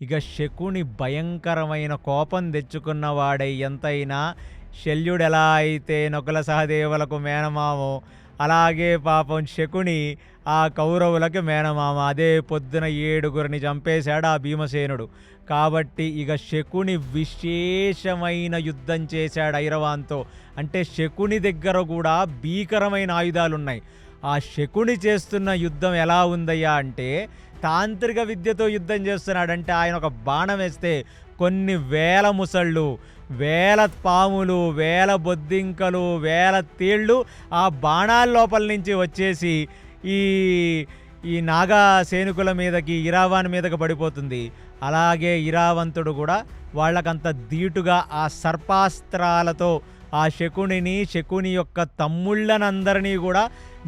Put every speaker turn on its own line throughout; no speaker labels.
ఇక శకుని భయంకరమైన కోపం తెచ్చుకున్నవాడై ఎంతైనా శల్యుడెలా అయితే నకుల సహదేవులకు మేనమామో, అలాగే పాపం శకుని ఆ కౌరవులకి మేనమామ. అదే పొద్దున 7గురిని చంపేశాడు ఆ భీమసేనుడు. కాబట్టి ఇక శకుని విశేషమైన యుద్ధం చేశాడు ఐరవాన్‌తో. అంటే శకుని దగ్గర గూడా భీకరమైన ఆయుధాలున్నాయి. ఆ శకుని చేస్తున్న యుద్ధం ఎలా ఉందయ్యా అంటే, తాంత్రిక విద్యతో యుద్ధం చేస్తున్నాడంటే ఆయన ఒక బాణం వేస్తే కొన్ని వేల ముసళ్ళు, వేల పాములు, వేల బొద్దింకలు, వేల తేళ్ళు ఆ బాణాల లోపల నుంచి వచ్చేసి ఈ ఈ నాగా సైనికుల మీదకి, ఇరావాన్ మీదకి పడిపోతుంది. అలాగే ఇరావంతుడు కూడా వాళ్ళకంత ధీటుగా ఆ సర్పాస్త్రాలతో ఆ శకునిని, శకుని యొక్క తమ్ముళ్ళనందరినీ గూడా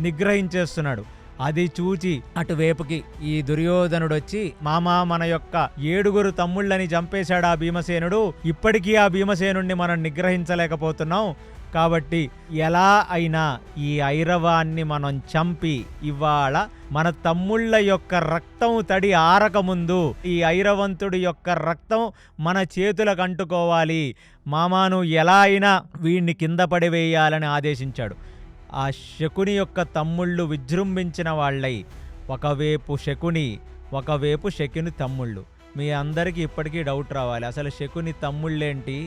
నిగ్రహించేస్తున్నాడు. అది చూచి అటువైపుకి ఈ దుర్యోధనుడొచ్చి, మామా మన యొక్క 7గురు తమ్ముళ్ళని చంపేశాడు ఆ భీమసేనుడు. ఇప్పటికీ ఆ భీమసేనుడిని మనం నిగ్రహించలేకపోతున్నాం. కాబట్టి ఎలా అయినా ఈ ఐరవాన్ని మనం చంపి ఇవాళ మన తమ్ముళ్ళ యొక్క రక్తం తడి ఆరకముందు ఈ ఐరవంతుడి యొక్క రక్తం మన చేతులకు అంటుకోవాలి. మామాను ఎలా అయినా వీడిని కింద పడివేయాలని ఆదేశించాడు. ఆ శకుని యొక్క తమ్ముళ్ళు విజృంభించిన వాళ్ళై, ఒకవైపు శకుని, ఒకవైపు శకుని తమ్ముళ్ళు. మీ అందరికీ ఇప్పటికీ డౌట్ రావాలి, అసలు శకుని తమ్ముళ్ళేంటి?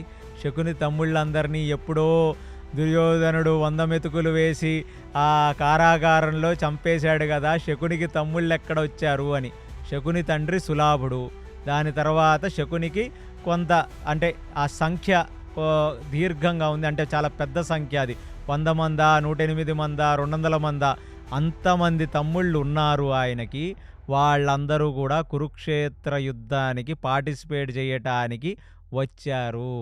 శకుని తమ్ముళ్ళందరినీ ఎప్పుడో దుర్యోధనుడు 100 మెతుకులు వేసి ఆ కారాగారంలో చంపేశాడు కదా, శకునికి తమ్ముళ్ళు ఎక్కడొచ్చారు అని. శకుని తండ్రి సులాభుడు. దాని తర్వాత శకునికి కొంత అంటే ఆ సంఖ్య దీర్ఘంగా ఉంది, అంటే చాలా పెద్ద సంఖ్య అది. 100 మందా, 108 మందా, 200 మందా, అంతమంది తమ్ముళ్ళు ఉన్నారు ఆయనకి. వాళ్ళందరూ కూడా కురుక్షేత్ర యుద్ధానికి పార్టిసిపేట్ చేయటానికి వచ్చారు.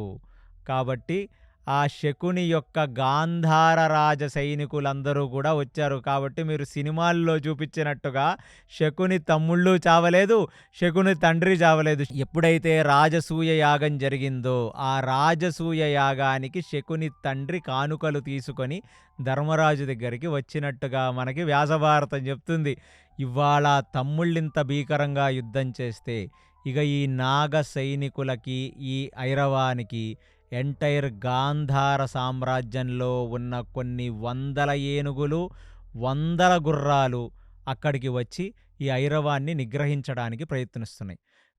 కాబట్టి ఆ శకుని యొక్క గాంధార రాజ సైనికులందరూ కూడా వచ్చారు. కాబట్టి మీరు సినిమాల్లో చూపించినట్టుగా శకుని తమ్ముళ్ళు చావలేదు, శకుని తండ్రి చావలేదు. ఎప్పుడైతే రాజసూయ యాగం జరిగిందో ఆ రాజసూయ యాగానికి శకుని తండ్రి కానుకలు తీసుకొని ధర్మరాజు దగ్గరికి వచ్చినట్టుగా మనకి వ్యాసభారతం చెప్తుంది. ఇవాళ తమ్ముళ్ళింత భీకరంగా యుద్ధం చేస్తే ఇక ఈ నాగ సైనికులకి, ఈ ఐరవానికి, ఎంటైర్ గాంధార సామ్రాజ్యంలో ఉన్న కొన్ని వందల ఏనుగులు, వందల గుర్రాలు అక్కడికి వచ్చి ఈ ఐరవాన్ని నిగ్రహించడానికి ప్రయత్నిస్తున్నాయి.